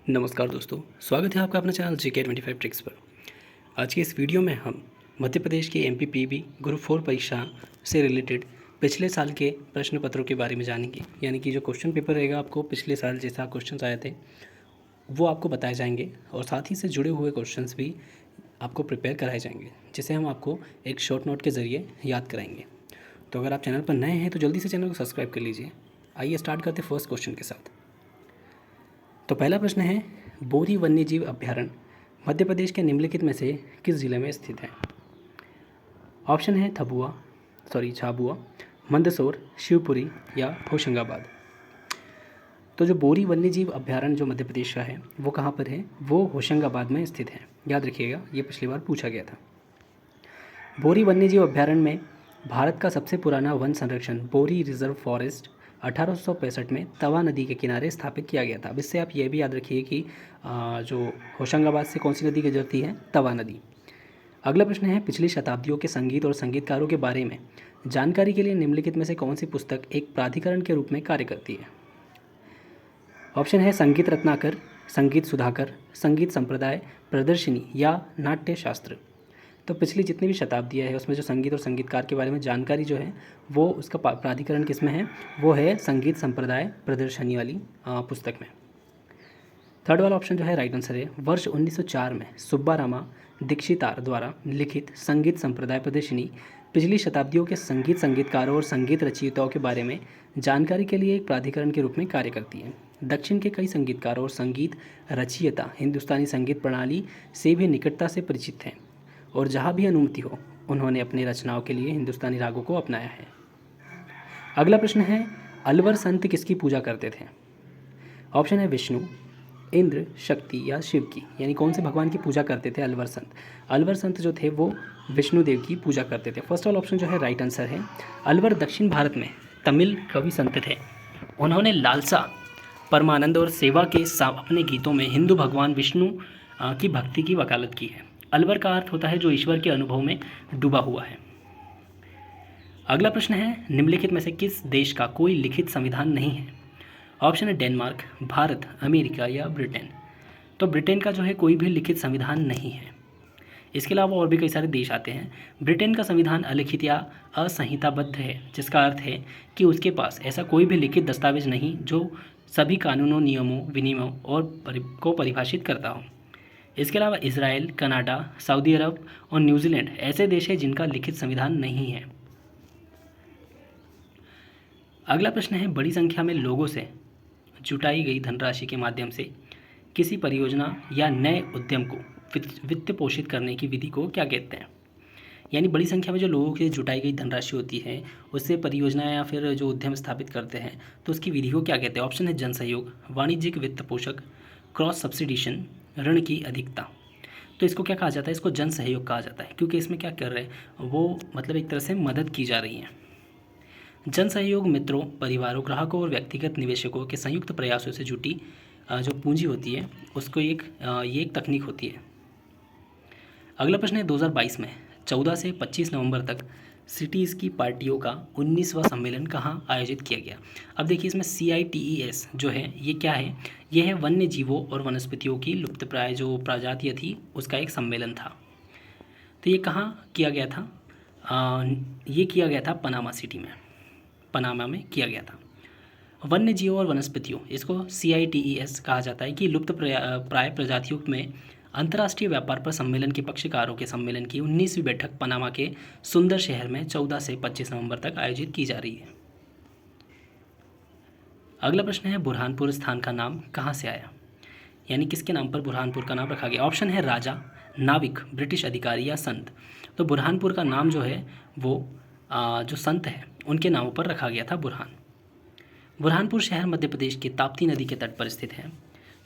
नमस्कार दोस्तों, स्वागत है आपका अपने चैनल GK25 ट्रिक्स पर। आज की इस वीडियो में हम मध्य प्रदेश की MPPB ग्रुप 4 परीक्षा से रिलेटेड पिछले साल के प्रश्न पत्रों के बारे में जानेंगे। यानी कि जो क्वेश्चन पेपर रहेगा, आपको पिछले साल जैसा क्वेश्चन आए थे वो आपको बताए जाएंगे और साथ ही से जुड़े हुए क्वेश्चंस भी आपको प्रिपेयर कराए जाएंगे, जिसे हम आपको एक शॉर्ट नोट के ज़रिए याद कराएंगे। तो अगर आप चैनल पर नए हैं तो जल्दी से चैनल को सब्सक्राइब कर लीजिए। आइए स्टार्ट करते फर्स्ट क्वेश्चन के साथ। तो पहला प्रश्न है, बोरी वन्यजीव अभयारण्य मध्य प्रदेश के निम्नलिखित में से किस जिले में स्थित है? ऑप्शन है झाबुआ, मंदसौर, शिवपुरी या होशंगाबाद। तो जो बोरी वन्यजीव अभयारण्य जो मध्य प्रदेश का है वो कहाँ पर है? वो होशंगाबाद में स्थित है। याद रखिएगा, ये पिछली बार पूछा गया था। बोरी वन्यजीव अभयारण्य में भारत का सबसे पुराना वन संरक्षण बोरी रिजर्व फॉरेस्ट 1865 में तवा नदी के किनारे स्थापित किया गया था। अब इससे आप ये भी याद रखिए कि जो होशंगाबाद से कौन सी नदी गुजरती है? तवा नदी। अगला प्रश्न है, पिछली शताब्दियों के संगीत और संगीतकारों के बारे में जानकारी के लिए निम्नलिखित में से कौन सी पुस्तक एक प्राधिकरण के रूप में कार्य करती है? ऑप्शन है संगीत रत्नाकर, संगीत सुधाकर, संगीत संप्रदाय प्रदर्शनी या नाट्य शास्त्र। तो पिछली जितनी भी शताब्दियाँ है उसमें जो संगीत और संगीतकार के बारे में जानकारी जो है वो उसका प्राधिकरण किस में है? वो है संगीत संप्रदाय प्रदर्शनी वाली पुस्तक में। थर्ड वाला ऑप्शन जो है राइट आंसर है। वर्ष 1904 में सुब्बारामा दीक्षितार द्वारा लिखित संगीत संप्रदाय प्रदर्शनी पिछली शताब्दियों के संगीत संगीतकारों और संगीत रचयिताओं के बारे में जानकारी के लिए एक प्राधिकरण के रूप में कार्य करती है। दक्षिण के कई संगीतकारों और संगीत रचयिता हिंदुस्तानी संगीत प्रणाली से भी निकटता से परिचित हैं और जहाँ भी अनुमति हो उन्होंने अपनी रचनाओं के लिए हिंदुस्तानी रागों को अपनाया है। अगला प्रश्न है, अलवर संत किसकी पूजा करते थे? ऑप्शन है विष्णु, इंद्र, शक्ति या शिव की। यानी कौन से भगवान की पूजा करते थे अलवर संत? अलवर संत जो थे वो विष्णु देव की पूजा करते थे। फर्स्ट वाला ऑप्शन जो है राइट आंसर है। अलवर दक्षिण भारत में तमिल कवि संत थे। उन्होंने लालसा, परमानंद और सेवा के अपने गीतों में हिंदू भगवान विष्णु की भक्ति की वकालत की है। अलवर का अर्थ होता है जो ईश्वर के अनुभव में डूबा हुआ है। अगला प्रश्न है, निम्नलिखित में से किस देश का कोई लिखित संविधान नहीं है? ऑप्शन है डेनमार्क, भारत, अमेरिका या ब्रिटेन। तो ब्रिटेन का जो है कोई भी लिखित संविधान नहीं है। इसके अलावा और भी कई सारे देश आते हैं। ब्रिटेन का संविधान अलिखित या असंहिताबद्ध है, जिसका अर्थ है कि उसके पास ऐसा कोई भी लिखित दस्तावेज नहीं जो सभी कानूनों, नियमों, विनियमों को परिभाषित करता हो। इसके अलावा इजराइल, कनाडा, सऊदी अरब और न्यूजीलैंड ऐसे देश हैं जिनका लिखित संविधान नहीं है। अगला प्रश्न है, बड़ी संख्या में लोगों से जुटाई गई धनराशि के माध्यम से किसी परियोजना या नए उद्यम को वित्त पोषित करने की विधि को क्या कहते हैं? यानी बड़ी संख्या में जो लोगों की जुटाई गई धनराशि होती है उससे परियोजना या फिर जो उद्यम स्थापित करते हैं तो उसकी विधि को क्या कहते हैं? ऑप्शन है जन सहयोग, वाणिज्यिक वित्त पोषक, क्रॉस सब्सिडिशन, ऋण की अधिकता। तो इसको क्या कहा जाता है? इसको जन सहयोग कहा जाता है, क्योंकि इसमें क्या कर रहे हैं वो मतलब एक तरह से मदद की जा रही है। जन सहयोग मित्रों, परिवारों, ग्राहकों और व्यक्तिगत निवेशकों के संयुक्त प्रयासों से जुटी जो पूंजी होती है उसको ये एक तकनीक होती है। अगला प्रश्न है, 2022 में 14 से 25 नवंबर तक सिटीज़ की पार्टियों का 19वां सम्मेलन कहाँ आयोजित किया गया? अब देखिए, इसमें CITES जो है ये क्या है? ये है वन्य जीवों और वनस्पतियों की लुप्तप्राय जो प्रजातियाँ थी उसका एक सम्मेलन था। तो ये कहाँ किया गया था? ये किया गया था पनामा में किया गया था। वन्य जीवों और वनस्पतियों, इसको CITES कहा जाता है कि लुप्त प्राय प्रजातियों में अंतर्राष्ट्रीय व्यापार पर सम्मेलन के पक्षकारों के सम्मेलन की 19वीं बैठक पनामा के सुंदर शहर में 14 से 25 नवंबर तक आयोजित की जा रही है। अगला प्रश्न है, बुरहानपुर स्थान का नाम कहाँ से आया? यानी किसके नाम पर बुरहानपुर का नाम रखा गया? ऑप्शन है राजा, नाविक, ब्रिटिश अधिकारी या संत। तो बुरहानपुर का नाम जो है वो जो संत है उनके नामों पर रखा गया था बुरहानपुर शहर मध्य प्रदेश के ताप्ती नदी के तट पर स्थित है।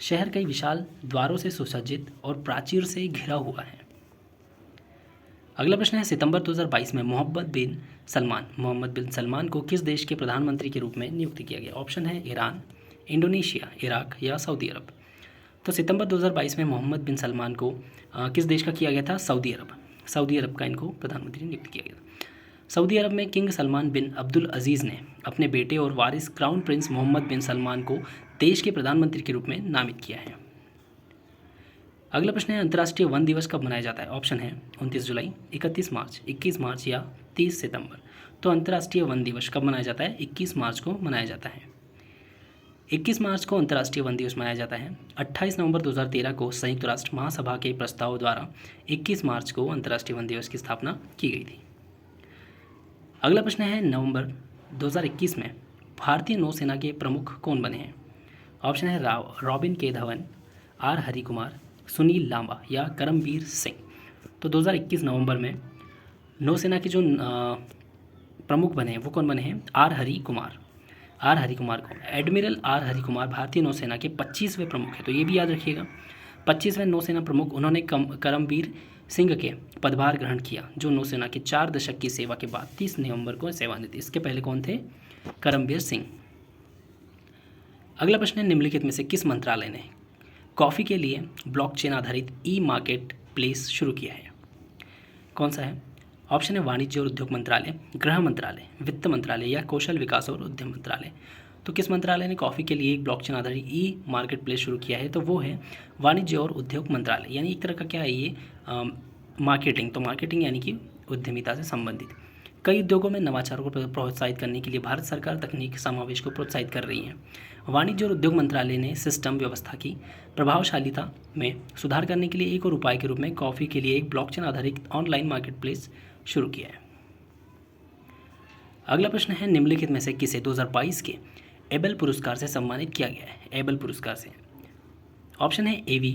शहर कई विशाल द्वारों से सुसज्जित और प्राचीर से घिरा हुआ है। अगला प्रश्न है, सितंबर 2022 में मोहम्मद बिन सलमान को किस देश के प्रधानमंत्री के रूप में नियुक्त किया गया? ऑप्शन है ईरान, इंडोनेशिया, इराक या सऊदी अरब। तो सितंबर 2022 में मोहम्मद बिन सलमान को किस देश का किया गया था? सऊदी अरब का इनको प्रधानमंत्री नियुक्त किया गया। सऊदी अरब में किंग सलमान बिन अब्दुल अजीज़ ने अपने बेटे और वारिस क्राउन प्रिंस मोहम्मद बिन सलमान को देश के प्रधानमंत्री के रूप में नामित किया है। अगला प्रश्न है अंतर्राष्ट्रीय वन दिवस कब मनाया जाता है। ऑप्शन है 29 जुलाई, 31 मार्च, 21 मार्च या 30 सितंबर। तो अंतर्राष्ट्रीय वन दिवस कब मनाया जाता है? 21 मार्च को मनाया जाता है। 21 मार्च को अंतर्राष्ट्रीय वन दिवस मनाया जाता है। 28 नवंबर 2013 को संयुक्त राष्ट्र महासभा के प्रस्ताव द्वारा 21 मार्च को अंतर्राष्ट्रीय वन दिवस की स्थापना की गई थी। अगला प्रश्न है नवंबर 2021 में भारतीय नौसेना के प्रमुख कौन बने हैं। ऑप्शन है रॉबिन के धवन, आर हरिकुमार, सुनील लांबा या करमबीर सिंह। तो 2021 नवंबर में नौसेना के जो प्रमुख बने हैं वो कौन बने हैं? आर हरिकुमार को एडमिरल आर हरिकुमार भारतीय नौसेना के 25वें प्रमुख हैं। तो ये भी याद रखिएगा, 25वें नौसेना प्रमुख। उन्होंने करमबीर सिंह के पदभार ग्रहण किया, जो नौसेना के 4 दशक की सेवा के बाद 30 नवंबर को सेवानिवृत्त। इसके पहले कौन थे? करमबीर सिंह। अगला प्रश्न है निम्नलिखित में से किस मंत्रालय ने कॉफ़ी के लिए ब्लॉकचेन आधारित ई मार्केट प्लेस शुरू किया है? कौन सा है? ऑप्शन है वाणिज्य और उद्योग मंत्रालय, गृह मंत्रालय, वित्त मंत्रालय या कौशल विकास और उद्यम मंत्रालय। तो किस मंत्रालय ने कॉफ़ी के लिए एक ब्लॉकचेन आधारित ई मार्केट प्लेस शुरू किया है? तो वो है वाणिज्य और उद्योग मंत्रालय। यानी एक तरह का क्या है ये मार्केटिंग। तो मार्केटिंग यानी कि उद्यमिता से संबंधित। कई उद्योगों में नवाचारों को प्रोत्साहित करने के लिए भारत सरकार तकनीक समावेश को प्रोत्साहित कर रही है। वाणिज्य और उद्योग मंत्रालय ने सिस्टम व्यवस्था की प्रभावशीलता में सुधार करने के लिए एक और उपाय के रूप में कॉफ़ी के लिए एक ब्लॉकचेन आधारित ऑनलाइन मार्केट प्लेस शुरू किया है। अगला प्रश्न है निम्नलिखित में से किसे 2022 के एबल पुरस्कार से सम्मानित किया गया है? एबल पुरस्कार से ऑप्शन है एवी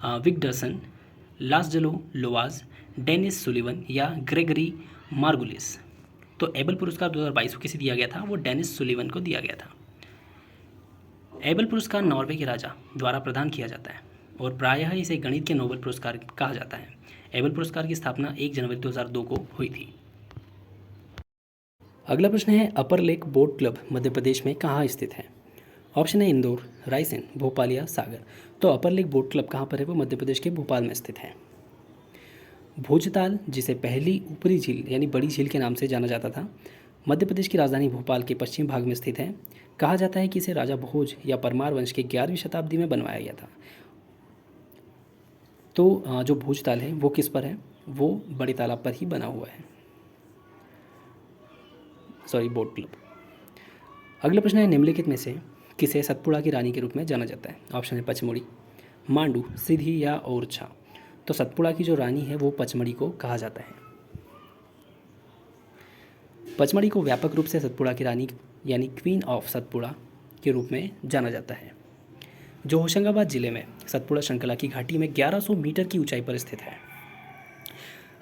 विगडर्सन, लास्डलो लोवाज, डेनिस सुलिवन या ग्रेगरी मार्गुलिस। तो एबल पुरस्कार 2022 को किसे दिया गया था? वो डेनिस सुलिवन को दिया गया था। एबल पुरस्कार नॉर्वे के राजा द्वारा प्रदान किया जाता है और प्रायः इसे गणित के नोबेल पुरस्कार कहा जाता है। एबल पुरस्कार की स्थापना 1 जनवरी 2002 को हुई थी। अगला प्रश्न है अपर lake boat club Madhya Pradesh में कहाँ स्थित है? ऑप्शन है इंदौर, रायसेन, भोपाल या सागर। तो अपर लेक बोट क्लब कहाँ पर है? वो मध्य प्रदेश के भोपाल में स्थित है। भोजताल, जिसे पहली ऊपरी झील यानी बड़ी झील के नाम से जाना जाता था, मध्य प्रदेश की राजधानी भोपाल के पश्चिम भाग में स्थित है। कहा जाता है कि इसे राजा भोज या परमार वंश के 11वीं शताब्दी में बनवाया गया था। तो जो भोजताल है वो किस पर है? वो बड़े तालाब पर ही बना हुआ है। Boat club. अगला प्रश्न है निम्नलिखित में से किसे सतपुड़ा की रानी के रूप में जाना जाता है? ऑप्शन है पचमढ़ी, मांडू, सिधी या ओरछा। तो सतपुड़ा की जो रानी है वो पचमढ़ी को कहा जाता है। पचमढ़ी को व्यापक रूप से सतपुड़ा की रानी यानी क्वीन ऑफ सतपुड़ा के रूप में जाना जाता है, जो होशंगाबाद जिले में सतपुड़ा श्रृंखला की घाटी में 1100 मीटर की ऊंचाई पर स्थित है।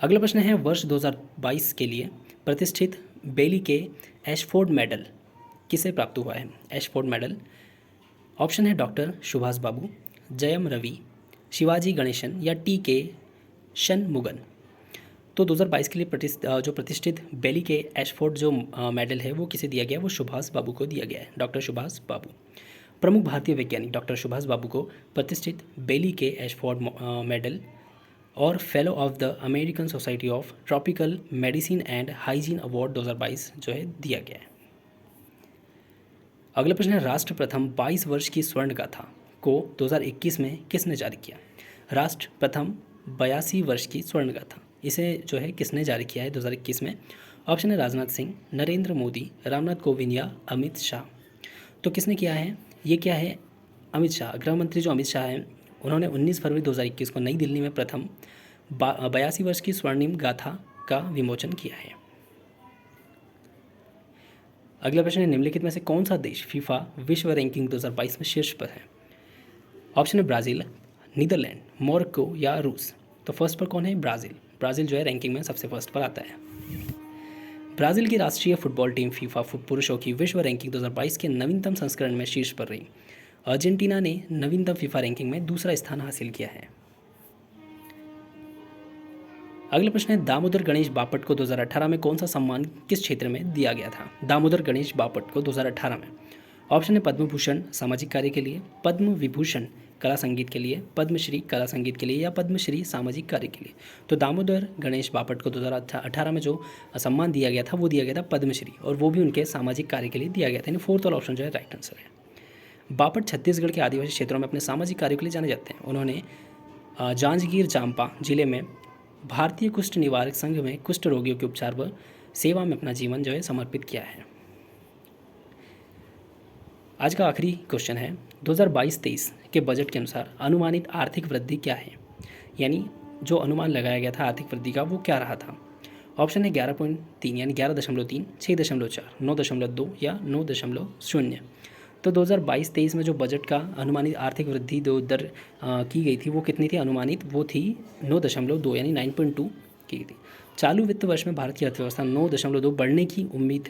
अगला प्रश्न है वर्ष 2022 के लिए प्रतिष्ठित बेली के एशफोर्ड मेडल किसे प्राप्त हुआ है? एशफोर्ड मेडल ऑप्शन है डॉक्टर सुभाष बाबू, जयम रवि, शिवाजी गणेशन या टी के शनमुगन। तो 2022 के लिए जो प्रतिष्ठित बेली के एशफोर्ड जो मेडल है वो किसे दिया गया? वो सुभाष बाबू को दिया गया है, डॉक्टर सुभाष बाबू। प्रमुख भारतीय वैज्ञानिक डॉक्टर सुभाष बाबू को प्रतिष्ठित बेली के एशफोर्ड मेडल और fellow of the American society of tropical medicine and hygiene award 2022 जो है दिया गया है। अगला प्रश्न है राष्ट्र प्रथम 22 वर्ष की स्वर्ण गाथा को 2021 में किसने जारी किया? राष्ट्र प्रथम 82 वर्ष की स्वर्ण गाथा इसे जो है किसने जारी किया है 2021 में? ऑप्शन है राजनाथ सिंह, नरेंद्र मोदी, रामनाथ कोविंद या अमित शाह। तो किसने किया है? ये क्या है? अमित शाह। गृह मंत्री जो अमित शाह हैं उन्होंने 19 फरवरी 2021 को नई दिल्ली में प्रथम 82 वर्ष की स्वर्णिम गाथा का विमोचन किया है। अगला प्रश्न है निम्नलिखित में से कौन सा देश फीफा विश्व रैंकिंग 2022 में शीर्ष पर है? ऑप्शन है ब्राज़ील, नीदरलैंड, मोरक्को या रूस। तो फर्स्ट पर कौन है? ब्राज़ील। ब्राज़ील जो है रैंकिंग में सबसे फर्स्ट पर आता है। ब्राज़ील की राष्ट्रीय फुटबॉल टीम फीफा पुरुषों की विश्व रैंकिंग 2022 के नवीनतम संस्करण में शीर्ष पर रही। अर्जेंटीना ने नवीनतम फीफा रैंकिंग में दूसरा स्थान हासिल किया है। अगला प्रश्न है दामोदर गणेश बापट को 2018 में कौन सा सम्मान किस क्षेत्र में दिया गया था? दामोदर गणेश बापट को 2018 में ऑप्शन है पद्म भूषण सामाजिक कार्य के लिए, पद्म विभूषण कला संगीत के लिए, पद्मश्री कला संगीत के लिए या पद्मश्री सामाजिक कार्य के लिए। तो दामोदर गणेश बापट को 2018 में जो सम्मान दिया गया था वो दिया गया था पद्मश्री, और वो भी उनके सामाजिक कार्य के लिए दिया गया था। यानी फोर्थ वाला ऑप्शन जो है राइट आंसर है। बापट छत्तीसगढ़ के आदिवासी क्षेत्रों में अपने सामाजिक कार्यों के लिए जाने जाते हैं। उन्होंने जांजगीर चांपा जिले में भारतीय कुष्ठ निवारक संघ में कुष्ठ रोगियों के उपचार व सेवा में अपना जीवन जो है समर्पित किया है। आज का आखिरी क्वेश्चन है 2022-23 के बजट के अनुसार अनुमानित आर्थिक वृद्धि क्या है, यानी जो अनुमान लगाया गया था आर्थिक वृद्धि का वो क्या रहा था। ऑप्शन है 11.3 यानी 11.3, 6.4, 9.2 या 9.0। तो 2022-23 में जो बजट का अनुमानित आर्थिक वृद्धि दर की गई थी वो कितनी थी अनुमानित, वो थी 9.2 यानी 9.2 की गई थी। चालू वित्त वर्ष में भारत की अर्थव्यवस्था 9.2 बढ़ने की उम्मीद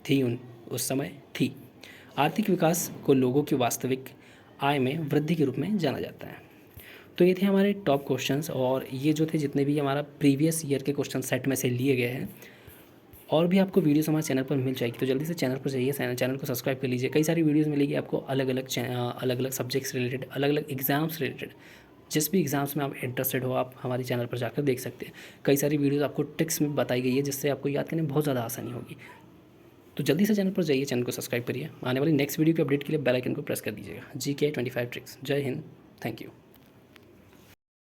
थी उस समय थी। आर्थिक विकास को लोगों की वास्तविक आय में वृद्धि के रूप में जाना जाता है। तो ये थे हमारे टॉप क्वेश्चंस, और ये जो थे जितने भी हमारा प्रीवियस ईयर के क्वेश्चन सेट में से लिए गए हैं। और भी आपको वीडियोस हमारे चैनल पर मिल जाएगी, तो जल्दी से चैनल पर जाइए, चैनल को सब्सक्राइब कर लीजिए। कई सारी वीडियोस मिलेगी आपको अलग अलग सब्जेक्ट्स रिलेटेड, अलग अलग एग्ज़ाम्स रिलेटेड। जिस भी एग्ज़ाम्स में आप इंटरेस्टेड हो आप हमारे चैनल पर जाकर देख सकते हैं। कई सारी वीडियोस आपको ट्रिक्स में बताई गई है जिससे आपको याद करने में बहुत ज़्यादा आसानी होगी। तो जल्दी से चैनल पर जाइए, चैनल को सब्सक्राइब करिए। आने वाली नेक्स्ट वीडियो के अपडेट के लिए बेल आइकन को प्रेस कर दीजिएगा। GK 25 tricks. जय हिंद, थैंक यू।